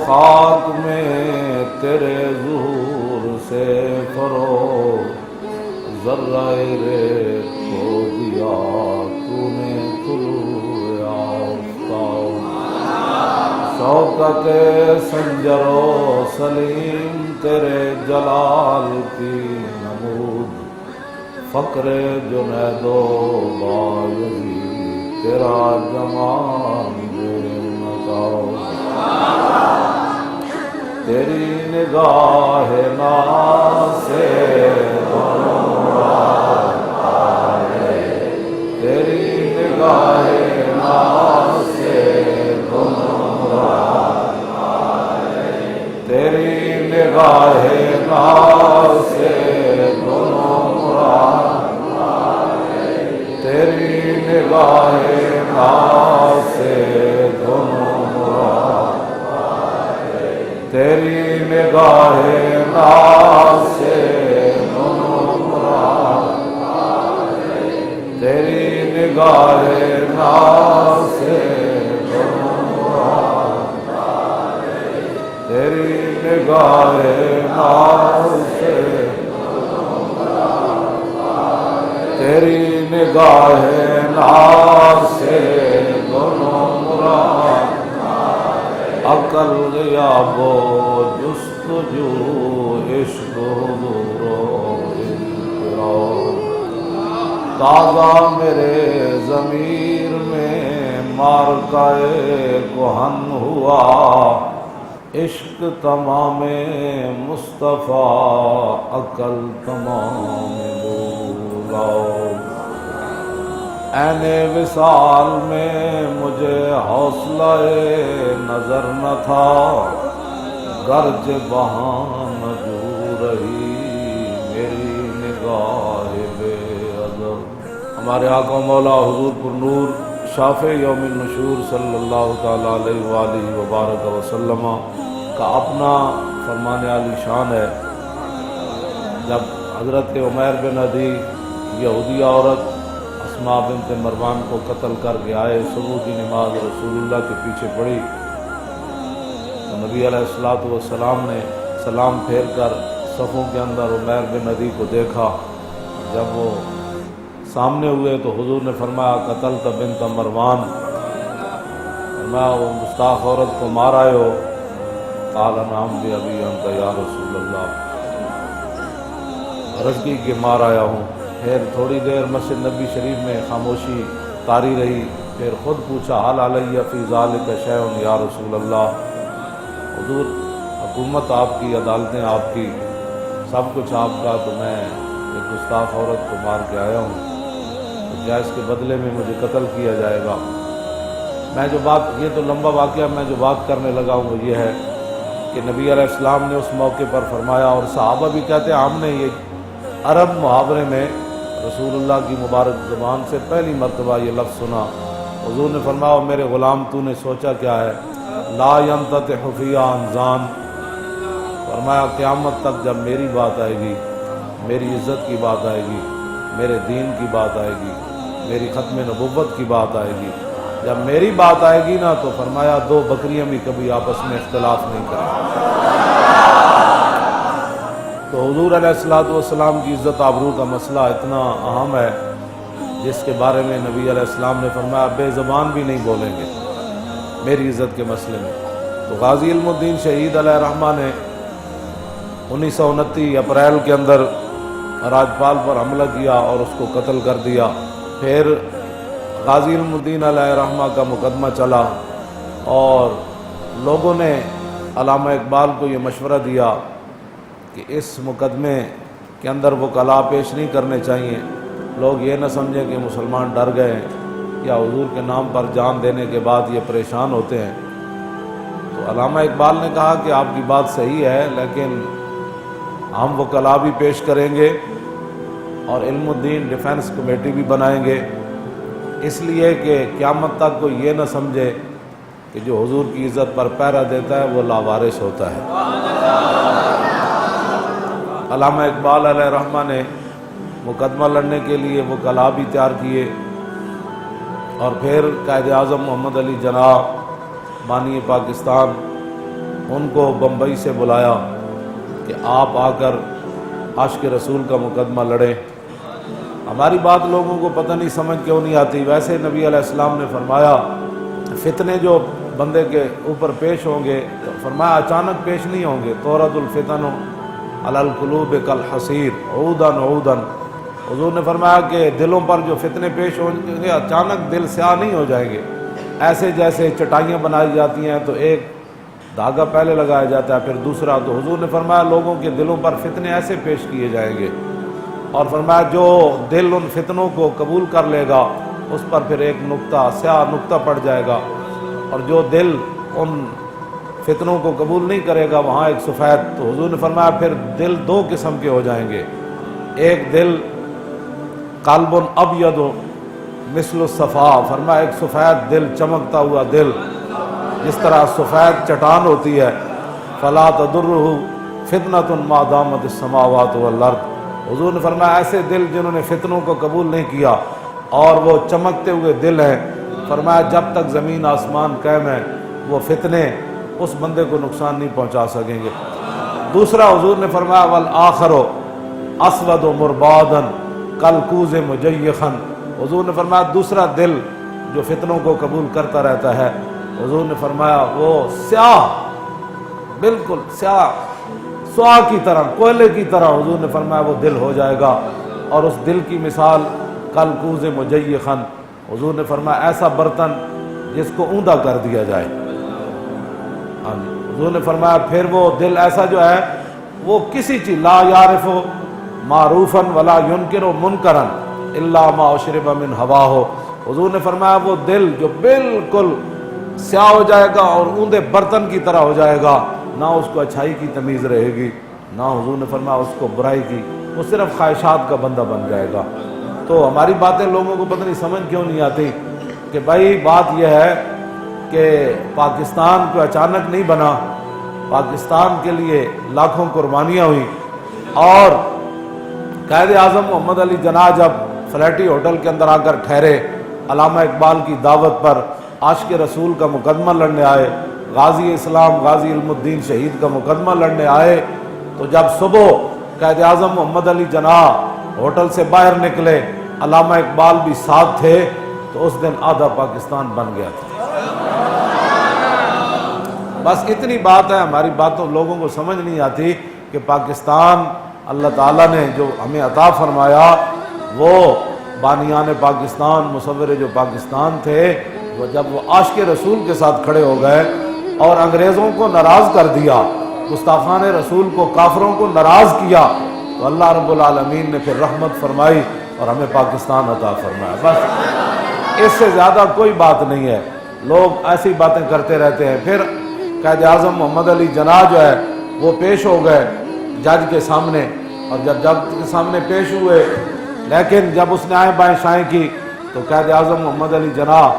خاک میں تیرے ظہور سے فروغ، ذرہ ریت کو دیا تو نے طلوع آفتاب، شوکت سنجر و سلیم تیرے جلال کی نمود، فقر جنید و بایزید تیرا جمال بے نقاب، تیری نگاہ ناز سے دونوں راہ آئے، تیری نگاہ ناز سے دونوں راہ آئے، تیری نگاہ ناز سے دونوں راہ آئے، تیری نگاہ ناز سے دونوں راہ، تیری نگاہ ناز سے دونوں راہ، تیری نگاہ ناز سے دونوں راہ، تیری نگاہ ناز سے دونوں راہ، تیری نگاہ ناز سے دونوں راہ، عقل غیاب و جستجو عشق حضور و انقلاب، تازہ میرے ضمیر میں مارکہ کہن ہوا، عشق تمام مصطفیٰ عقل تمام بولا، عین وصال میں مجھے حوصلہ نظر نہ تھا، گرچ بہاں نجو رہی میری نگاہ بے ادب۔ ہمارے آقا مولا حضور پر نور شافع یوم النشور صلی اللہ تعالیٰ علیہ وآلہ وبارک وسلم کا اپنا فرمان عالی شان ہے، جب حضرت عمیر بن عدی یہودی عورت اسماء بنت مروان کو قتل کر کے آئے، صبح کی نماز رسول اللہ کے پیچھے پڑھی تو نبی علیہ الصلوۃ والسلام نے سلام پھیر کر صفوں کے اندر عمیر بن عدی کو دیکھا، جب وہ سامنے ہوئے تو حضور نے فرمایا قتلت بنت مروان، فرمایا وہ گستاخ عورت کو مار آئے ہو؟ قال نعم بأبی انت یا رسول اللہ، عرض کی کہ مار آیا ہوں۔ پھر تھوڑی دیر مسجد نبی شریف میں خاموشی طاری رہی، پھر خود پوچھا حل علیہ فی ذالک شیء یا رسول اللہ، حضور حکومت آپ کی، عدالتیں آپ کی، سب کچھ آپ کا، تو میں ایک گستاخ عورت کو مار کے آیا ہوں، تو کیا اس کے بدلے میں مجھے قتل کیا جائے گا؟ میں جو بات، یہ تو لمبا واقعہ، میں جو بات کرنے لگا ہوں وہ یہ ہے کہ نبی علیہ السلام نے اس موقع پر فرمایا، اور صحابہ بھی کہتے ہیں ہم نے یہ عرب محاورے میں رسول اللہ کی مبارک زبان سے پہلی مرتبہ یہ لفظ سنا، حضور نے فرمایا میرے غلام تو نے سوچا کیا ہے، لا ينتطح فی انزان، فرمایا قیامت تک جب میری بات آئے گی، میری عزت کی بات آئے گی، میرے دین کی بات آئے گی، میری ختم نبوت کی بات آئے گی، جب میری بات آئے گی نا تو فرمایا دو بکریاں بھی کبھی آپس میں اختلاف نہیں کریں۔ تو حضور علیہ الصلوۃ والسلام کی عزت آبرو کا مسئلہ اتنا اہم ہے جس کے بارے میں نبی علیہ السلام نے فرمایا بے زبان بھی نہیں بولیں گے میری عزت کے مسئلے میں۔ تو غازی علم الدین شہید علیہ الرحمہ نے 1929 اپریل کے اندر راجپال پر حملہ کیا اور اس کو قتل کر دیا۔ پھر غازی علم الدین علیہ الرحمہ کا مقدمہ چلا اور لوگوں نے علامہ اقبال کو یہ مشورہ دیا کہ اس مقدمے کے اندر وکلاء پیش نہیں کرنے چاہیے، لوگ یہ نہ سمجھیں کہ مسلمان ڈر گئے ہیں یا حضور کے نام پر جان دینے کے بعد یہ پریشان ہوتے ہیں۔ تو علامہ اقبال نے کہا کہ آپ کی بات صحیح ہے، لیکن ہم وکلاء بھی پیش کریں گے اور علم الدین ڈیفنس کمیٹی بھی بنائیں گے، اس لیے کہ قیامت تک کوئی یہ نہ سمجھے کہ جو حضور کی عزت پر پہرا دیتا ہے وہ لاوارث ہوتا ہے۔ علامہ اقبال علیہ الرحمہ نے مقدمہ لڑنے کے لیے وکلاء بھی تیار کیے، اور پھر قائد اعظم محمد علی جناح بانی پاکستان ان کو بمبئی سے بلایا کہ آپ آ کر عاشق رسول کا مقدمہ لڑیں۔ ہماری بات لوگوں کو پتہ نہیں سمجھ کیوں نہیں آتی۔ ویسے نبی علیہ السلام نے فرمایا فتنے جو بندے کے اوپر پیش ہوں گے، فرمایا اچانک پیش نہیں ہوں گے، تورد الفتن علی القلوب کالحصیر عودا عودا۔ حضور نے فرمایا کہ دلوں پر جو فتنے پیش ہوں گے اچانک دل سیاہ نہیں ہو جائیں گے، ایسے جیسے چٹائیاں بنائی جاتی ہیں تو ایک دھاگا پہلے لگایا جاتا ہے پھر دوسرا، تو حضور نے فرمایا لوگوں کے دلوں پر فتنے ایسے پیش کیے جائیں گے، اور فرمایا جو دل ان فتنوں کو قبول کر لے گا اس پر پھر ایک نقطہ سیاہ نقطہ پڑ جائے گا، اور جو دل ان فتنوں کو قبول نہیں کرے گا وہاں ایک سفید۔ تو حضور نے فرمایا پھر دل دو قسم کے ہو جائیں گے، ایک دل قلب ابیض مثل الصفا، فرمایا ایک سفید دل چمکتا ہوا دل، جس طرح سفید چٹان ہوتی ہے، فلا تضرہ فتنۃ ما دامت السماوات والارض۔ حضور نے فرمایا ایسے دل جنہوں نے فتنوں کو قبول نہیں کیا اور وہ چمکتے ہوئے دل ہیں، فرمایا جب تک زمین آسمان قائم ہے وہ فتنے اس بندے کو نقصان نہیں پہنچا سکیں گے۔ دوسرا حضور نے فرمایا والآخر اسود مربادا کالکوز مجیخا، حضور نے فرمایا دوسرا دل جو فتنوں کو قبول کرتا رہتا ہے، حضور نے فرمایا وہ سیاہ، بالکل سیاہ سوا کی طرح، کوئلے کی طرح، حضور نے فرمایا وہ دل ہو جائے گا، اور اس دل کی مثال کالکوز مجیخا، حضور نے فرمایا ایسا برتن جس کو اوندا کر دیا جائے۔ حضور نے فرمایا پھر وہ دل ایسا جو ہے وہ کسی چیز لا یعرف معروفا ولا ینکر منکرا الا ما اشرب من ہواہ، حضور نے فرمایا وہ دل جو بالکل سیاہ ہو جائے گا اور اوندے برتن کی طرح ہو جائے گا، نہ اس کو اچھائی کی تمیز رہے گی، نہ حضور نے فرمایا اس کو برائی کی، وہ صرف خواہشات کا بندہ بن جائے گا۔ تو ہماری باتیں لوگوں کو پتہ نہیں سمجھ کیوں نہیں آتی کہ بھائی بات یہ ہے کہ پاکستان کو اچانک نہیں بنا، پاکستان کے لیے لاکھوں قربانیاں ہوئیں، اور قائد اعظم محمد علی جناح جب فلیٹی ہوٹل کے اندر آ کر ٹھہرے، علامہ اقبال کی دعوت پر عاشق رسول کا مقدمہ لڑنے آئے، غازی اسلام غازی علم الدین شہید کا مقدمہ لڑنے آئے، تو جب صبح قائد اعظم محمد علی جناح ہوٹل سے باہر نکلے، علامہ اقبال بھی ساتھ تھے، تو اس دن آدھا پاکستان بن گیا تھا۔ بس اتنی بات ہے، ہماری باتوں لوگوں کو سمجھ نہیں آتی کہ پاکستان اللہ تعالیٰ نے جو ہمیں عطا فرمایا، وہ بانیان پاکستان مصور جو پاکستان تھے، وہ جب وہ عاشق رسول کے ساتھ کھڑے ہو گئے اور انگریزوں کو ناراض کر دیا، گستاخان رسول کو کافروں کو ناراض کیا، تو اللہ رب العالمین نے پھر رحمت فرمائی اور ہمیں پاکستان عطا فرمایا۔ بس اس سے زیادہ کوئی بات نہیں ہے، لوگ ایسی باتیں کرتے رہتے ہیں۔ پھر قائد اعظم محمد علی جناح جو ہے وہ پیش ہو گئے جج کے سامنے، اور جب جج کے سامنے پیش ہوئے، لیکن جب اس نے آئیں بائیں شائیں کی تو قائد اعظم محمد علی جناح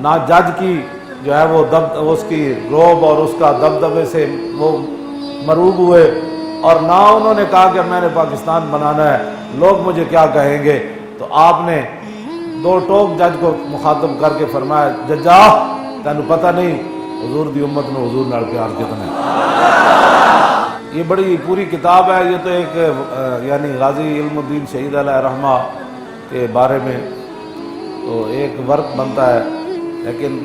نہ جج کی جو ہے وہ اس کی روب اور اس کا دبدبے سے وہ مروب ہوئے، اور نہ انہوں نے کہا کہ میں نے پاکستان بنانا ہے، لوگ مجھے کیا کہیں گے۔ تو آپ نے دو ٹوک جج کو مخاطب کر کے فرمایا ججا تینوں پتہ نہیں حضور دی امت میں حضور نال پیار کتنا ہے۔ یہ بڑی پوری کتاب ہے، یہ تو ایک یعنی غازی علم الدین شہید علیہ رحمہ کے بارے میں تو ایک ورق بنتا ہے، لیکن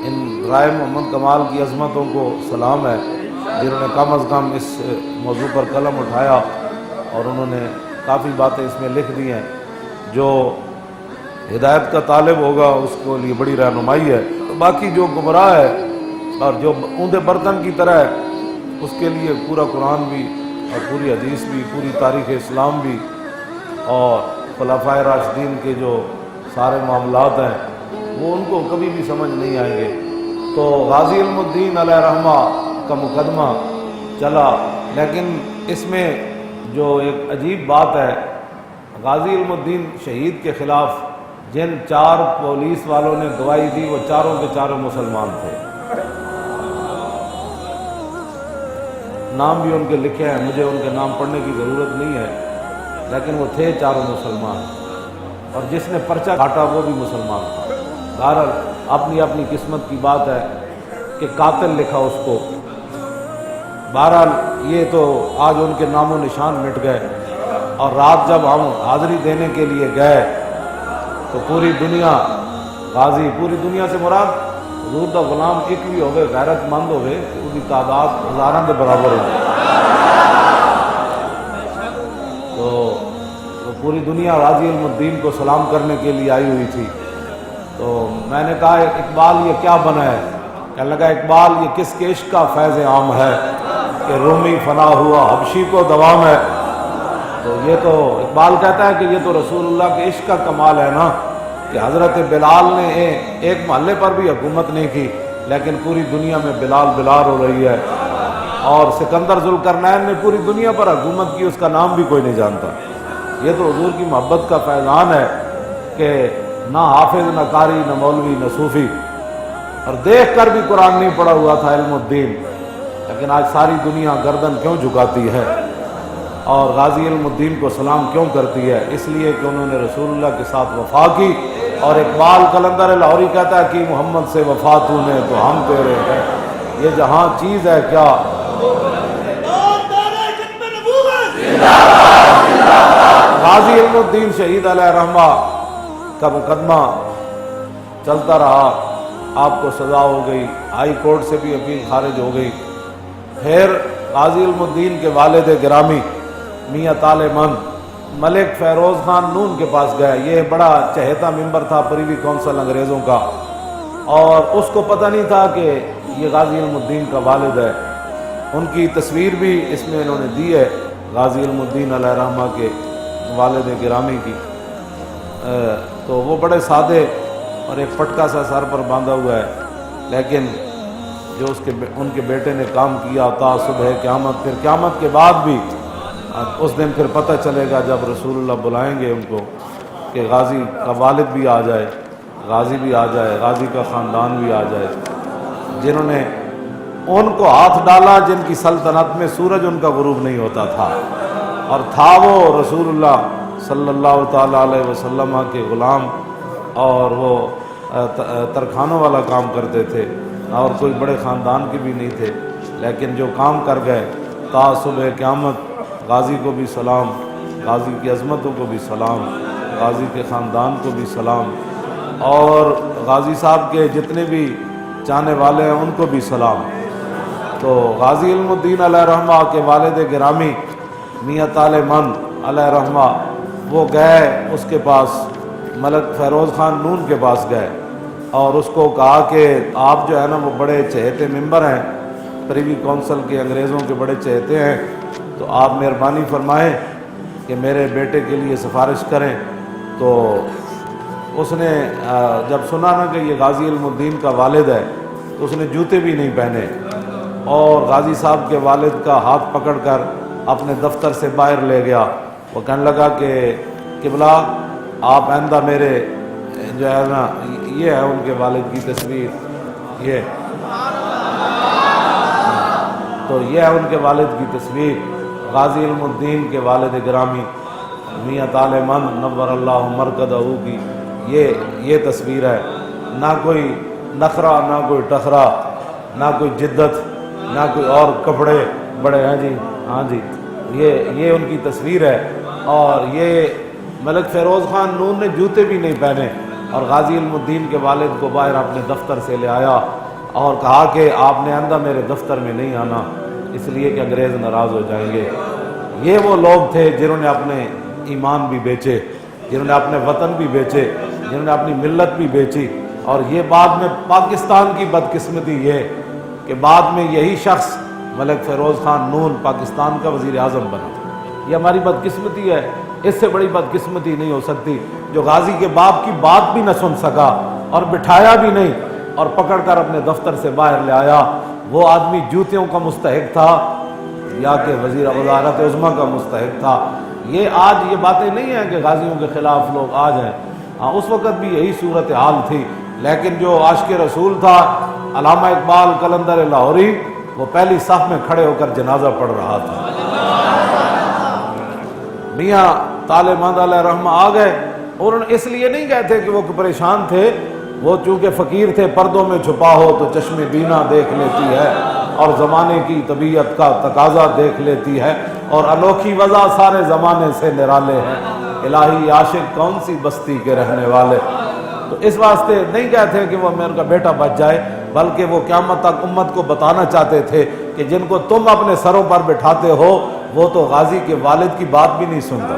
ان رائے محمد کمال کی عظمتوں کو سلام ہے جنہوں نے کم از کم اس موضوع پر قلم اٹھایا، اور انہوں نے کافی باتیں اس میں لکھ دی ہیں جو ہدایت کا طالب ہوگا اس کو لیے بڑی رہنمائی ہے۔ باقی جو گمراہ ہے اور جو اوندے برتن کی طرح ہے اس کے لیے پورا قرآن بھی اور پوری حدیث بھی، پوری تاریخ اسلام بھی، اور خلفائے راشدین کے جو سارے معاملات ہیں وہ ان کو کبھی بھی سمجھ نہیں آئیں گے۔ تو غازی علم الدین علیہ رحمہ کا مقدمہ چلا، لیکن اس میں جو ایک عجیب بات ہے، غازی علم الدین شہید کے خلاف جن 4 پولیس والوں نے گواہی دی وہ چاروں کے چاروں مسلمان تھے، نام بھی ان کے لکھے ہیں، مجھے ان کے نام پڑھنے کی ضرورت نہیں ہے، لیکن وہ تھے چاروں مسلمان، اور جس نے پرچہ کاٹا وہ بھی مسلمان تھا۔ بہرحال اپنی اپنی قسمت کی بات ہے کہ قاتل لکھا اس کو، بہرحال یہ تو آج ان کے نام و نشان مٹ گئے، اور رات جب ہم حاضری دینے کے لیے گئے تو پوری دنیا غازی، پوری دنیا سے مراد حضور دا غلام ایک بھی ہوئے غیرت مند ہوئے، اس کی تعداد ہزاراں کے برابر ہے۔ تو پوری دنیا غازی علم الدین کو سلام کرنے کے لیے آئی ہوئی تھی۔ تو میں نے کہا اقبال یہ کیا بنا ہے؟ کہنے لگا اقبال یہ کس کے عشق کا فیض عام ہے کہ رومی فنا ہوا حبشی کو دوام ہے۔ تو یہ تو اقبال کہتا ہے کہ یہ تو رسول اللہ کے عشق کا کمال ہے نا، کہ حضرت بلال نے ایک محلے پر بھی حکومت نہیں کی، لیکن پوری دنیا میں بلال بلال ہو رہی ہے، اور سکندر ذوالقرنین نے پوری دنیا پر حکومت کی، اس کا نام بھی کوئی نہیں جانتا۔ یہ تو حضور کی محبت کا فیضان ہے کہ نہ حافظ نہ قاری نہ مولوی نہ صوفی، اور دیکھ کر بھی قرآن نہیں پڑھا ہوا تھا علم الدین، لیکن آج ساری دنیا گردن کیوں جھکاتی ہے اور غازی علم الدین کو سلام کیوں کرتی ہے؟ اس لیے کہ انہوں نے رسول اللہ کے ساتھ وفا کی۔ اور اقبال قلندر لاہوری کہتا ہے کہ محمد سے وفا تو نے تو ہم تیرے ہیں، یہ جہاں چیز ہے کیا۔ غازی علم الدین شہید علیہ رحمہ کا مقدمہ چلتا رہا، آپ کو سزا ہو گئی، ہائی کورٹ سے بھی اپیل خارج ہو گئی۔ پھر غازی علم الدین کے والد گرامی میاں طالع مند ملک فیروز خان نون کے پاس گئے۔ یہ بڑا چہیتا ممبر تھا پریوی کونسل انگریزوں کا، اور اس کو پتہ نہیں تھا کہ یہ غازی علم الدین کا والد ہے۔ ان کی تصویر بھی اس میں انہوں نے دی ہے، غازی علم الدین علیہ رحمہ کے والد گرامی کی۔ تو وہ بڑے سادے اور ایک پٹکا سا سر پر باندھا ہوا ہے، لیکن جو ان کے بیٹے نے کام کیا تا صبح قیامت، پھر قیامت کے بعد بھی اس دن پھر پتہ چلے گا جب رسول اللہ بلائیں گے ان کو کہ غازی کا والد بھی آ جائے، غازی بھی آ جائے، غازی کا خاندان بھی آ جائے، جنہوں نے ان کو ہاتھ ڈالا جن کی سلطنت میں سورج ان کا غروب نہیں ہوتا تھا، اور تھا وہ رسول اللہ صلی اللہ تعالیٰ علیہ وسلم کے غلام، اور وہ ترخانوں والا کام کرتے تھے، اور کوئی بڑے خاندان کے بھی نہیں تھے، لیکن جو کام کر گئے تا صبح قیامت۔ غازی کو بھی سلام، غازی کی عظمتوں کو بھی سلام، غازی کے خاندان کو بھی سلام، اور غازی صاحب کے جتنے بھی چاہنے والے ہیں ان کو بھی سلام۔ تو غازی علم الدین علیہ رحمہ کے والد گرامی میاں طالع مند علیہ رحمہ وہ گئے اس کے پاس، ملک فیروز خان نون کے پاس گئے، اور اس کو کہا کہ آپ جو ہے نا وہ بڑے چہیتے ممبر ہیں، پریوی کونسل کے انگریزوں کے بڑے چہیتے ہیں، تو آپ مہربانی فرمائیں کہ میرے بیٹے کے لیے سفارش کریں۔ تو اس نے جب سنا نا کہ یہ غازی علم الدین کا والد ہے تو اس نے جوتے بھی نہیں پہنے، اور غازی صاحب کے والد کا ہاتھ پکڑ کر اپنے دفتر سے باہر لے گیا۔ وہ کہنے لگا کہ قبلہ آپ آئندہ میرے جو ہے نا، یہ ہے ان کے والد کی تصویر، یہ تو یہ ہے ان کے والد کی تصویر، غازی علم الدین کے والد گرامی میاں طالع مند نور اللہ مرقدہ کی یہ تصویر ہے۔ نہ کوئی نخرہ، نہ کوئی ٹخرا، نہ کوئی جدت، نہ کوئی اور کپڑے بڑے ہیں جی، ہاں جی، یہ ان کی تصویر ہے۔ اور یہ ملک فیروز خان نون نے جوتے بھی نہیں پہنے، اور غازی علم الدین کے والد کو باہر اپنے دفتر سے لے آیا اور کہا کہ آپ نے آئندہ میرے دفتر میں نہیں آنا، اس لیے کہ انگریز ناراض ہو جائیں گے۔ یہ وہ لوگ تھے جنہوں نے اپنے ایمان بھی بیچے، جنہوں نے اپنے وطن بھی بیچے، جنہوں نے اپنی ملت بھی بیچی۔ اور یہ بعد میں پاکستان کی بدقسمتی یہ کہ بعد میں یہی شخص ملک فیروز خان نون پاکستان کا وزیر اعظم بنا۔ یہ ہماری بدقسمتی ہے، اس سے بڑی بدقسمتی نہیں ہو سکتی، جو غازی کے باپ کی بات بھی نہ سن سکا اور بٹھایا بھی نہیں اور پکڑ کر اپنے دفتر سے باہر لے آیا۔ وہ آدمی جوتیوں کا مستحق تھا یا کہ وزیر وزارت عظمیٰ کا مستحق تھا؟ یہ آج یہ باتیں نہیں ہیں کہ غازیوں کے خلاف لوگ آ جائیں، ہاں اس وقت بھی یہی صورتحال تھی، لیکن جو عاشق رسول تھا علامہ اقبال قلندر لاہوری، وہ پہلی صف میں کھڑے ہو کر جنازہ پڑھ رہا تھا۔ میاں طالع مند علیہ رحمہ آ گئے، اور اس لیے نہیں گئے تھے کہ وہ پریشان تھے، وہ چونکہ فقیر تھے، پردوں میں چھپا ہو تو چشم بینا دیکھ لیتی ہے، اور زمانے کی طبیعت کا تقاضا دیکھ لیتی ہے، اور انوکھی وضع سارے زمانے سے نرالے ہیں، الہی عاشق کون سی بستی کے رہنے والے۔ تو اس واسطے نہیں کہتے کہ وہ میرے کا بیٹا بچ جائے، بلکہ وہ قیامت تک امت کو بتانا چاہتے تھے کہ جن کو تم اپنے سروں پر بٹھاتے ہو وہ تو غازی کے والد کی بات بھی نہیں سنتا۔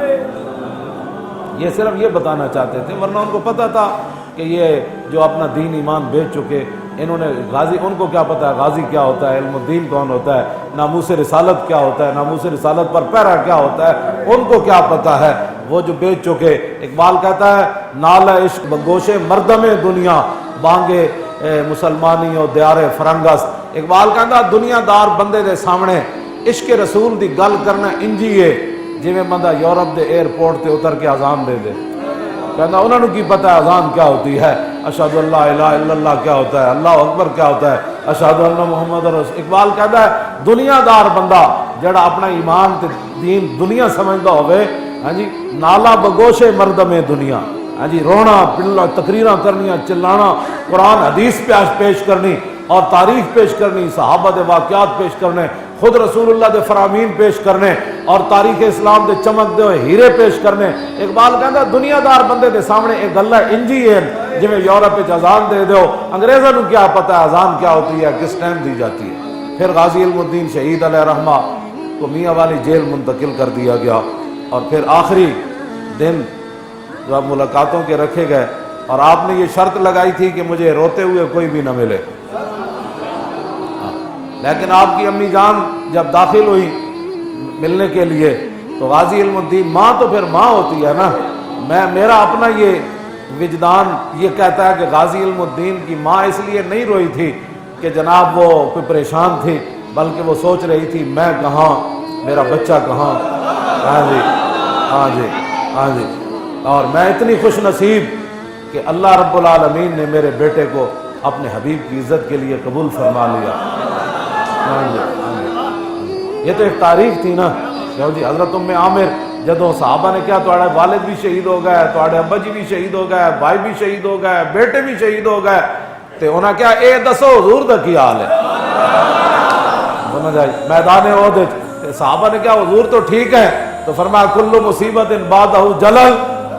یہ صرف یہ بتانا چاہتے تھے، ورنہ ان کو پتہ تھا کہ یہ جو اپنا دین ایمان بیچ چکے، انہوں نے غازی، ان کو کیا پتہ ہے غازی کیا ہوتا ہے، علم الدین کون ہوتا ہے، ناموس رسالت کیا ہوتا ہے، ناموس رسالت پر پہرا کیا ہوتا ہے، ان کو کیا پتہ ہے، وہ جو بیچ چکے۔ اقبال کہتا ہے نال عشق بگوش مردم دنیا بانگے مسلمانی و دیار فرنگس۔ اقبال کہتا دنیا دار بندے دے سامنے عشق رسول دی گل کرنا انجی ہے جویں بندہ یورپ دے ایئرپورٹ تے اتر کے اذان دے دے۔ کہنا انہوں نے کی پتہ ہے اذان کیا ہوتی ہے، اشہد اللہ الہ الا اللہ کیا ہوتا ہے، اللہ اکبر کیا ہوتا ہے، اشہد ان محمد رسول۔ اقبال کہتا ہے دنیا دار بندہ جڑا اپنا ایمان تے دین دنیا سمجھدا ہوئے، ہاں جی، نالا بگوش مردم دنیا، ہاں جی، رونا پلا تقریراں کرنیاں، چلانا، قرآن حدیث پیش کرنی اور تاریخ پیش کرنی، صحابہ دے واقعات پیش کرنے، خود رسول اللہ دے فرامین پیش کرنے اور تاریخ اسلام دے چمک دے ہوئے ہیرے پیش کرنے۔ اقبال کہتا دنیا دار بندے دے سامنے ایک گل ہے انجی ہے جویں یورپ وچ اذان دے دیو، انگریزوں کو کیا پتہ ہے اذان کیا ہوتی ہے، کس ٹائم دی جاتی ہے۔ پھر غازی علم الدین شہید علیہ رحمہ کو میاں والی جیل منتقل کر دیا گیا، اور پھر آخری دن جب ملاقاتوں کے رکھے گئے، اور آپ نے یہ شرط لگائی تھی کہ مجھے روتے ہوئے کوئی بھی نہ ملے، لیکن آپ کی امی جان جب داخل ہوئی ملنے کے لیے تو غازی علم الدین، ماں تو پھر ماں ہوتی ہے نا، میرا اپنا یہ وجدان یہ کہتا ہے کہ غازی علم الدین کی ماں اس لیے نہیں روئی تھی کہ جناب وہ کوئی پریشان تھی، بلکہ وہ سوچ رہی تھی میں کہاں، میرا بچہ کہاں۔ ہاں جی، ہاں جی، ہاں جی، اور میں اتنی خوش نصیب کہ اللہ رب العالمین نے میرے بیٹے کو اپنے حبیب کی عزت کے لیے قبول فرما لیا۔ یہ تو ایک تاریخ تھی نا جی۔ حضرت ام عامر جدوں صحابہ نے کیا تھوڑا والد بھی شہید ہو گئے، تھوڑے ابا جی بھی شہید ہو گئے، بھائی بھی شہید ہو گئے، بیٹے بھی شہید ہو گئے، تو انہاں کیا اے دسو حضور دا کی حال ہے، سمجھ آئی؟ میدان احد صحابہ نے کیا حضور تو ٹھیک ہے، تو فرمایا کل مصیبت بعدہ جلل،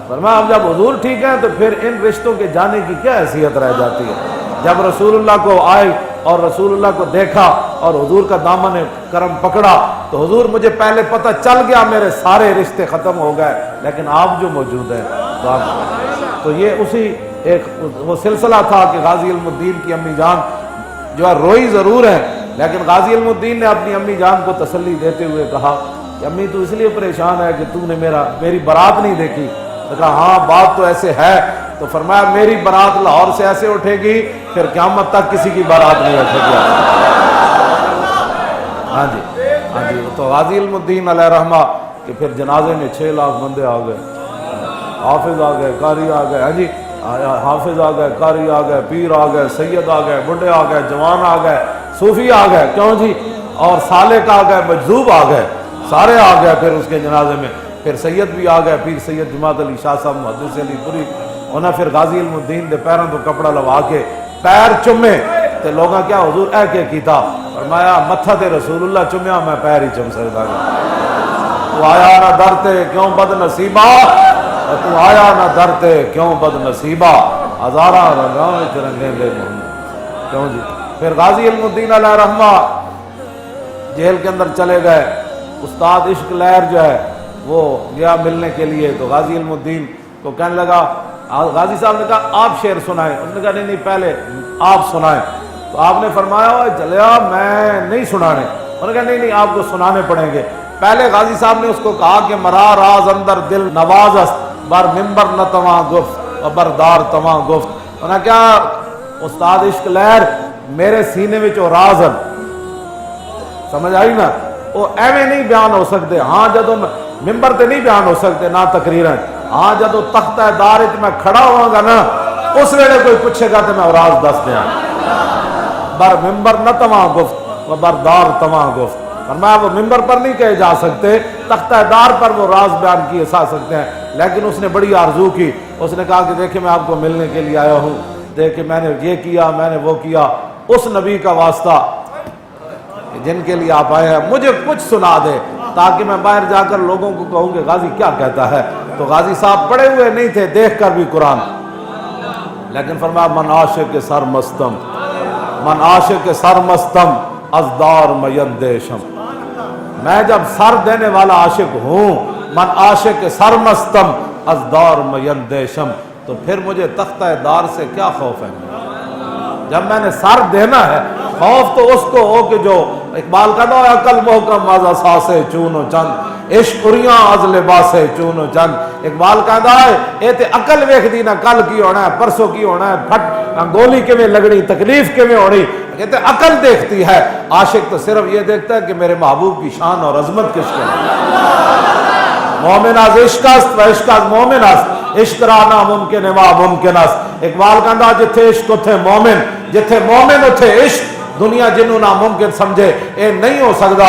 فرمایا اب جب حضور ٹھیک ہے تو پھر ان رشتوں کے جانے کی کیا حیثیت رہ جاتی ہے۔ جب رسول اللہ کو آئے اور رسول اللہ کو دیکھا اور حضور کا دامن کرم پکڑا تو حضور مجھے پہلے پتہ چل گیا میرے سارے رشتے ختم ہو گئے، لیکن آپ جو موجود ہیں تو یہ اسی ایک وہ سلسلہ تھا کہ غازی علم الدین کی امی جان جو ہے روئی ضرور ہے، لیکن غازی علم الدین نے اپنی امی جان کو تسلی دیتے ہوئے کہا کہ امی تو اس لیے پریشان ہے کہ تو نے میری برات نہیں دیکھی۔ تو کہا ہاں بات تو ایسے ہے، تو فرمایا میری برات لاہور سے ایسے اٹھے گی پھر قیامت تک کسی کی برات نہیں اٹھے گی۔ ہاں جی، ہاں جی، تو غازی علم الدین علیہ رحمہ کہ پھر جنازے میں 6 لاکھ بندے آ گئے، حافظ آ گئے، قاری آ گئے، ہاں جی، حافظ آ گئے، قاری آ گئے، پیر آ گئے، سید آ گئے، بڈھے آ گئے، جوان آ گئے، صوفی آ گئے، کیوں جی، اور سالک آ گئے، مجذوب آ گئے، سارے آ گئے پھر اس کے جنازے میں۔ پھر سید بھی آ گئے، پیر سید جماعت علی شاہ صاحب محدث علی پوری، انہیں پھر غازی علم الدین دے پیروں تو کپڑا لوا کے پیر چومے تے لوگاں کیا حضور اے کہ کیتا، فرمایا متھا تے رسول اللہ چومیا میں پیر ہی چم سکدا تو آیا نہ در تے کیوں بد نصیبہ، تو آیا نہ در تے کیوں بد نصیبہ، ہزاراں رنگاں وچ رنگے لے محمد، کیوں جی۔ پھر غازی علم الدین علیہ رحمہ جیل کے اندر چلے گئے، استاد عشق لہر جو ہے وہ گیا ملنے کے لیے، تو غازی علم الدین کو کہنے لگا، غازی صاحب نے کہا آپ شعر سنائیں، انہوں نے کہا نہیں پہلے آپ سنائیں، تو آپ نے فرمایا چلیا میں نہیں سنانے، انہوں نے کہا نہیں آپ کو سنانے پڑیں گے۔ پہلے غازی صاحب نے اس کو کہا کہ مرا راز اندر دل نواز است، بر ممبر نہ تواں گفت و بردار تواں گفت، انہوں نے کہا استاد عشق لہر میرے سینے میں جو راز ہے، سمجھ آئی نا، وہ ایویں نہیں بیان ہو سکتے، ہاں جدوں ممبر تے نہیں بیان ہو سکتے نہ تقریریں، ہاں جدوں تختہ دار میں کھڑا ہوا گا نا اس ویلے کوئی پوچھے گا تو میں راز دس دیا، بر ممبر نہ تواں گفت و بردار تواں گفت، فرمایا وہ ممبر پر نہیں کہے جا سکتے، تختہ دار پر وہ راز بیان کیے جا سکتے ہیں، لیکن اس نے بڑی آرزو کی، اس نے کہا کہ دیکھیں میں آپ کو ملنے کے لیے آیا ہوں، دیکھیں میں نے یہ کیا میں نے وہ کیا، اس نبی کا واسطہ جن کے لیے آپ آئے ہیں مجھے کچھ سنا دے تاکہ میں باہر جا کر لوگوں کو کہوں کہ غازی کیا کہتا ہے. تو غازی صاحب پڑھے ہوئے نہیں تھے, دیکھ کر بھی قرآن, لیکن فرمایا من عاشق سرمستم, من عاشق سرمستم ازدار میندیشم. میں جب سر دینے والا عاشق ہوں, من عاشق سرمستم ازدار میندیشم, تو پھر مجھے تختہ دار سے کیا خوف ہے. جب میں نے سر دینا ہے, خوف تو اس کو ہو کہ جو اقبال کا دو عقل محکم از اساسے چون و چند عشق اریاں از لباس چون و چند. اقبال کہتا ہے اے تے عقل ویکھ دی نہ کل کی ہونا ہے, پرسوں کی ہونا ہے, پھٹ گولی کے میں لگنی, تکلیف کے میں ہونی, کہتے عقل دیکھتی ہے. عاشق تو صرف یہ دیکھتا ہے کہ میرے محبوب کی شان اور عظمت کس کے ہے. مومن از عشق است و عشق از مومن است, عشق را ناممکن وا ممکن است. اقبال کہتا جتھے عشق اتھے مومن, جتھے مومن اتھے عشق. دنیا جنوں ناممکن سمجھے اے نہیں ہو سکتا,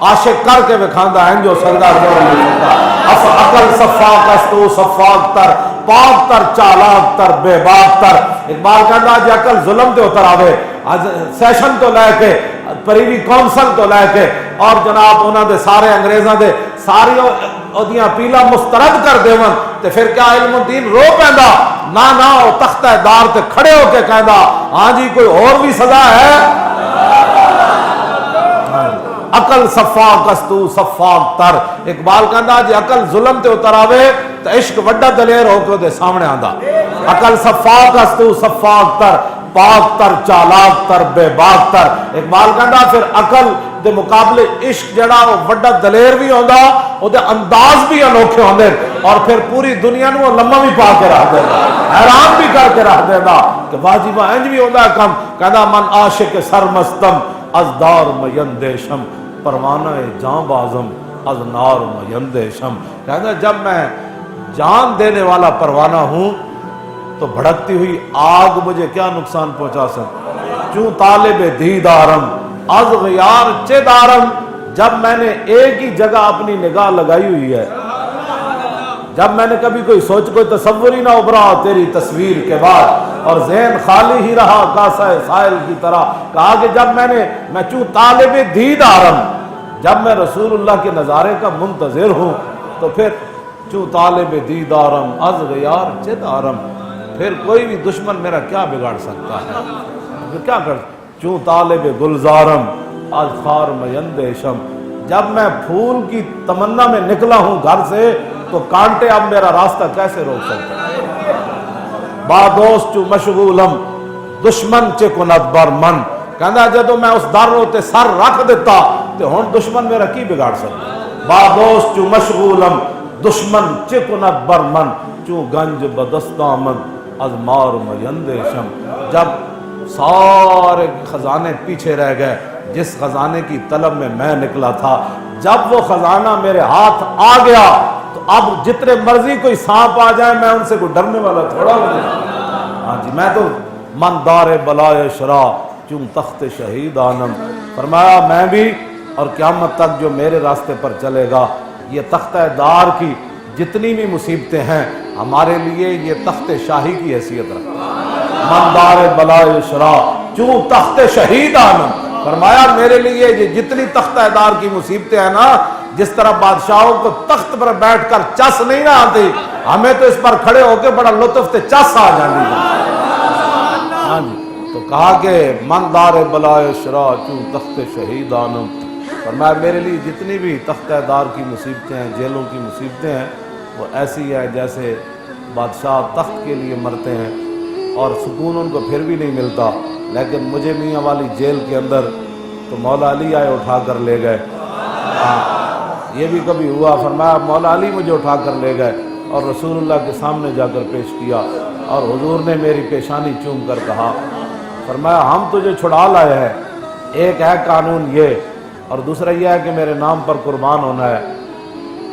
عاشق کر کے وکھاندا ہے جو سکدا جو نہیں سکتا. اف عقل صفاق است و صفاق تر, پاک تر چالاک تر بے باک تر. اقبال کہتا جے عقل ظلم تے اتر آوے, سیشن تو لے کے پریوی کونسل تو لے کے اور جناب انہاں دے سارے انگریزاں دے ساری اودیاں پیلا مسترد کر دیون, تے پھر کیا علم الدین رو پیندا. نہ او تختہ دار تے کھڑے ہو کے کہندا ہاں جی کوئی اور بھی سزا ہے. عقل صفاق استو صفاق تر. اقبال کہندا جے عقل ظلم تے اتر آوے تے عشق وڈا دلیر ہو کے دے سامنے آندا. عقل صفاق استو صفاق تر, پاک تر چالاک تر بے باک تر. اقبال کہندا پھر عقل دے مقابلے عشق جڑا وہ وڈا دلیر بھی ہوندا, او دے انداز بھی انوکھے ہوندے, اور پھر پوری دنیا نو لمما بھی پا کے رکھ دیندا, حیران بھی کر کے رکھ دیندا کہ واجبہ انج بھی ہوندا کم. کہندا من عاشق سرمستم ازدار میندیشم, پروانہ جاں بازم از نار میندیشم. کہندا جب میں جان دینے والا پروانہ ہوں تو بھڑکتی ہوئی آگ مجھے کیا نقصان پہنچا سکتی. چوں طالب دیدارم از غیار چے دارم. جب میں نے ایک ہی جگہ اپنی نگاہ لگائی ہوئی ہے, جب میں نے کبھی کوئی سوچ کوئی تصور ہی نہ ابھرا تیری تصویر کے بعد, اور ذہن خالی ہی رہا کاسہ سائل کی طرح. کہا کہ جب میں چوں طالب دیدارم, جب میں رسول اللہ کے نظارے کا منتظر ہوں, تو پھر چوں طالب دیدارم از غیار چے دارم, پھر کوئی بھی دشمن میرا کیا بگاڑ سکتا ہے. پھر کیا کر چوں طالب گلزارم از خار میندیشم. جب میں پھول کی تمنا میں نکلا ہوں گھر سے, تو کانٹے اب میرا راستہ کیسے روک سکتے ہیں. با دوست چوں مشغولم دشمن چے کند بر من. کہندا جدو میں اس در تے سر رکھ دیتا تے ہن دشمن میرا کی بگاڑ سکتا. با دوست چوں مشغولم دشمن چے کند بر من, چوں گنج بدست آمد از مار میندیشم. جب سارے خزانے پیچھے رہ گئے, جس خزانے کی طلب میں نکلا تھا, جب وہ خزانہ میرے ہاتھ آ گیا, تو اب جتنے مرضی کوئی سانپ آ جائے میں ان سے کوئی ڈرنے والا تھوڑا ہوں. ہاں جی, میں تو من دار بلائے شرا چوں تخت شہید آنم. فرمایا میں بھی اور قیامت تک جو میرے راستے پر چلے گا, یہ تختہ دار کی جتنی بھی مصیبتیں ہیں ہمارے لیے یہ تخت شاہی کی حیثیت رکھتا ہے. من دار بلائے شرا چوں تخت شہید آنم. فرمایا میرے لیے یہ جتنی تختہ دار کی مصیبتیں ہیں نا, جس طرح بادشاہوں کو تخت پر بیٹھ کر چس نہیں نہ آتی, ہمیں تو اس پر کھڑے ہو کے بڑا لطف تے چس آ جاندی. ہاں جی, تو کہا کہ من دار بلائے شرا چوں تخت شہید آنم. فرمایا میرے لیے جتنی بھی تختہ دار کی مصیبتیں ہیں, جیلوں کی مصیبتیں ہیں, وہ ایسی ہے جیسے بادشاہ تخت کے لیے مرتے ہیں اور سکون ان کو پھر بھی نہیں ملتا. لیکن مجھے میاں والی جیل کے اندر تو مولا علی آئے اٹھا کر لے گئے. یہ بھی کبھی ہوا. فرمایا مولا علی مجھے اٹھا کر لے گئے اور رسول اللہ کے سامنے جا کر پیش کیا, اور حضور نے میری پیشانی چوم کر کہا, فرمایا ہم تجھے چھڑا لائے ہیں, ایک ہے قانون یہ اور دوسرا یہ ہے کہ میرے نام پر قربان ہونا ہے,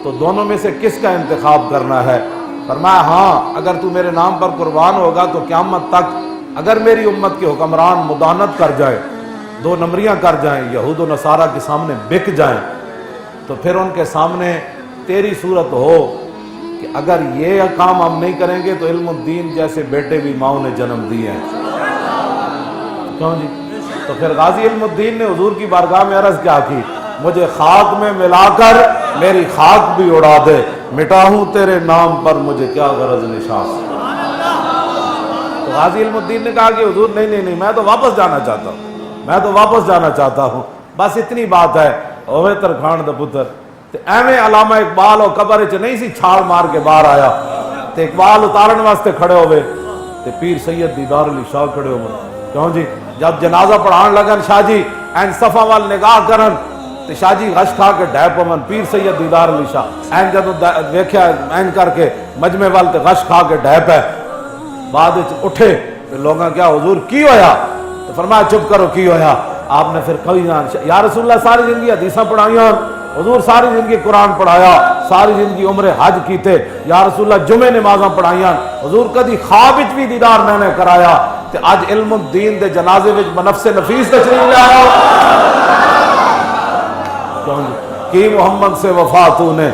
تو دونوں میں سے کس کا انتخاب کرنا ہے. فرمایا ہاں, اگر تو میرے نام پر قربان ہوگا تو قیامت تک اگر میری امت کے حکمران مدانت کر جائیں, دو نمبریاں کر جائیں, یہود و نصارہ کے سامنے بک جائیں, تو پھر ان کے سامنے تیری صورت ہو کہ اگر یہ کام ہم نہیں کریں گے تو علم الدین جیسے بیٹے بھی ماؤں نے جنم دیے ہیں. کیوں جی, تو پھر غازی علم الدین نے حضور کی بارگاہ میں عرض کیا کی، مجھے خاک میں ملا کر میری خاک بھی اڑا دے، مٹا ہوں تیرے نام پر مجھے کیا غرض نشاس۔ تو غازی علم الدین نے کہا کہ حضور نہیں میں تو واپس جانا چاہتا ہوں، میں تو واپس جانا چاہتا ہوں، بس اتنی بات ہے۔ اوے ترکھان دا پتر تے ایویں علامہ اقبال اور قبر چ نہیں سی چھال مار کے باہر آیا تے اقبال اتارن واسطے کھڑے ہوئے تے پیر سید دیدار علی شاہ کھڑے ہوئے۔ کیوں جی؟ جب جنازہ پڑھان لگن شاہ جی این صفا وال نگاہ کرن تے شاہ جی غش کھا کے ڈھے پون، پیر سید دیدار علی شاہ این جدوں ویکھیا این کر کے مجمع وال تے غش کھا کے ڈھے پے، بعد وچ اٹھے تے لوگاں کیا حضور کی ہویا؟ تو فرمایا چپ کرو کی ہویا؟ آپ نے پھر کہی یا رسول اللہ ساری زندگی حدیثاں پڑھائیاں، حضور ساری زندگی قرآن پڑھایا، ساری زندگی عمر حج کیتے، یا رسول اللہ جمعے نمازاں پڑھائیاں، حضور کدی خواب وچ بھی دیدار میں نے کرایا، تے اج علم الدین دے جنازے وچ بنفس نفیس تشریف لے آیا کی محمد سے وفا تو نے۔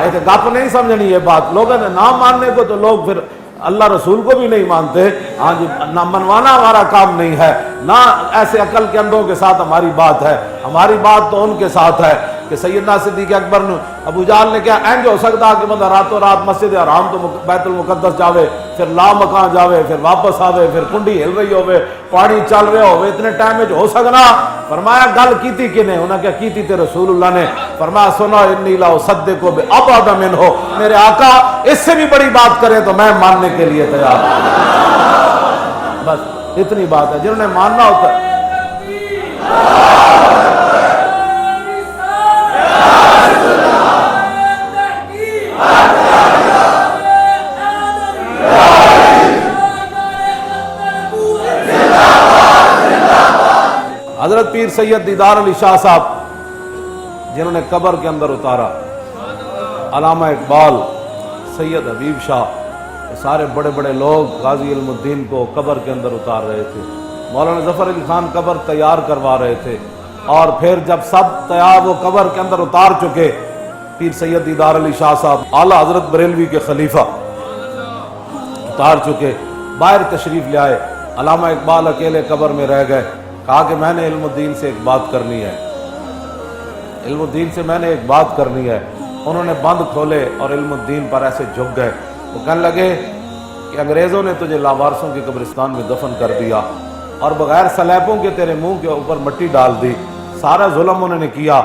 یہ گپ نہیں سمجھنی یہ بات، لوگوں نے نہ ماننے کو تو لوگ پھر اللہ رسول کو بھی نہیں مانتے۔ ہاں جی، نہ منوانا ہمارا کام نہیں ہے، نہ ایسے عقل کے اندھوں کے ساتھ ہماری بات ہے، ہماری بات تو ان کے ساتھ ہے کہ سیدنا صدیق اکبر نے ابو جہل نے کیا اینج ہو سکتا کہ بندہ راتوں رات مسجد حرام تو بیت المقدس جاوے، پھر لا مکان جاوے، پھر واپس آوے، پھر کنڈی ہل رہی ہوئے، پانی چل رہا ہوئے، اتنے ٹائم میں ہو سکنا؟ فرمایا گل کیتی کنے؟ انہوں نے کیا کیتی تے رسول اللہ نے؟ فرمایا سنا انی لا اصدق بابعد منہ، میرے آقا اس سے بھی بڑی بات کریں تو میں ماننے کے لیے تیار ہوں۔ بس اتنی بات ہے، جنہوں نے ماننا ہوتا ہے۔ حضرت پیر سید دیدار علی شاہ صاحب جنہوں نے قبر کے اندر اتارا، علامہ اقبال، سید حبیب شاہ، سارے بڑے بڑے لوگ غازی علم الدین کو قبر کے اندر اتار رہے تھے، مولانا ظفر علی خان قبر تیار کروا رہے تھے، اور پھر جب سب تیار وہ قبر کے اندر اتار چکے، پیر سید دیدار علی شاہ صاحب اعلیٰ حضرت بریلوی کے خلیفہ اتار چکے، باہر تشریف لے آئے، علامہ اقبال اکیلے قبر میں رہ گئے، کہا کہ میں نے علم الدین سے ایک بات کرنی ہے، علم الدین سے میں نے ایک بات کرنی ہے۔ انہوں نے بند کھولے اور علم الدین پر ایسے جھک گئے، وہ کہنے لگے کہ انگریزوں نے تجھے لاوارثوں کے قبرستان میں دفن کر دیا اور بغیر سلیبوں کے تیرے منہ کے اوپر مٹی ڈال دی، سارا ظلم انہوں نے کیا،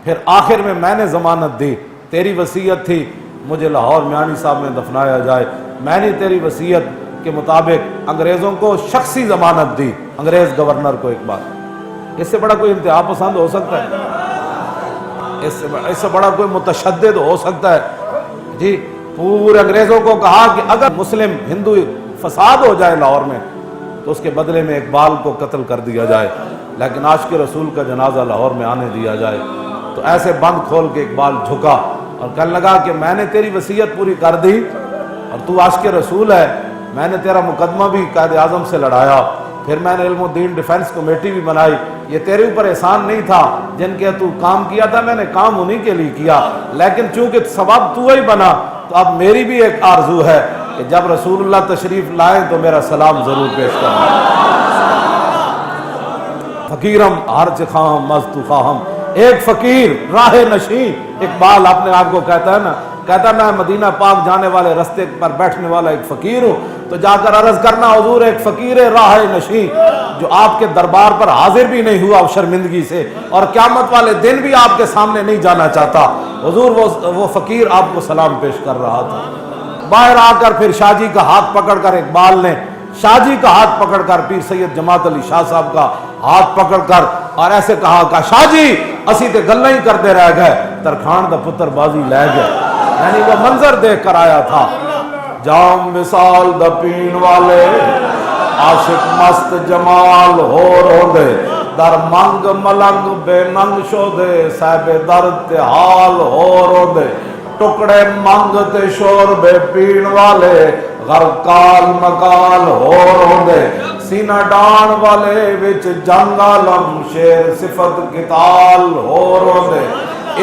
پھر آخر میں نے ضمانت دی، تیری وصیت تھی مجھے لاہور میانی صاحب میں دفنایا جائے، میں نے تیری وصیت کے مطابق انگریزوں کو شخصی ضمانت دی، انگریز گورنر کو۔ ایک بات، اس سے بڑا کوئی انتہا پسند ہو سکتا ہے؟ اس سے بڑا کوئی متشدد ہو سکتا ہے؟ جی، پورے انگریزوں کو کہا کہ اگر مسلم ہندو فساد ہو جائے لاہور میں تو اس کے بدلے میں اقبال کو قتل کر دیا جائے، لیکن عاشق رسول کا جنازہ لاہور میں آنے دیا جائے۔ تو ایسے بند کھول کے اقبال جھکا اور کہنے لگا کہ میں نے تیری وصیت پوری کر دی اور تو عاشق رسول ہے، میں نے تیرا مقدمہ بھی قائد اعظم سے لڑایا، پھر میں نے علم الدین ڈیفنس کمیٹی بھی بنائی، یہ تیرے اوپر احسان نہیں تھا، جن کے تو کام کیا تھا میں نے کام انہی کے لیے کیا، لیکن چونکہ سبب تو ہی بنا تو اب میری بھی ایک آرزو ہے کہ جب رسول اللہ تشریف لائیں تو میرا سلام ضرور پیش کرنا۔ فقیرم ہرچ خواہم مست خواہم، ایک فقیر راہ نشین، اقبال اپنے آپ کو کہتا ہے نا، کہتا ہے میں مدینہ پاک جانے والے رستے پر بیٹھنے والا ایک فقیر ہوں، تو جا کر عرض کرنا حضور ایک فقیر راہ نشین جو آپ کے دربار پر حاضر بھی نہیں ہوا شرمندگی سے اور قیامت والے دن بھی آپ کے سامنے نہیں جانا چاہتا، حضور وہ فقیر آپ کو سلام پیش کر رہا تھا۔ باہر آ کر پھر شاہ جی کا ہاتھ پکڑ کر اقبال نے شاہ جی کا ہاتھ پکڑ کر پیر سید جماعت علی شاہ صاحب کا ہاتھ پکڑ کر اور ایسے کہا کہ شاہ جی اسی تے گلیں ہی کرتے رہ گئے، ترکھان دا پتر بازی لے گئے، یعنی وہ منظر دیکھ کر آیا تھا۔ جام وصال دا پین والے عاشق مست جمال ہو رو دے، در منگ ملنگ بے ننگ شو دے، صاحب درد تے حال ہو رو دے، ٹکڑے منگ تے شور بے پین والے غرقال مقال ہو رو دے، سینہ ڈان والے وچ جنگ عالم شیر صفت قتال ہو رو دے،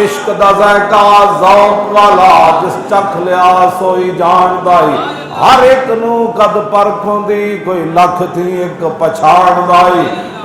عشق دا ذائقہ ذوق والا جس چکھ لیا سوئی جان دائی، ہر ایک نو قد پرکھوں دی کوئی لکھ تھی ایک پچھان دائی،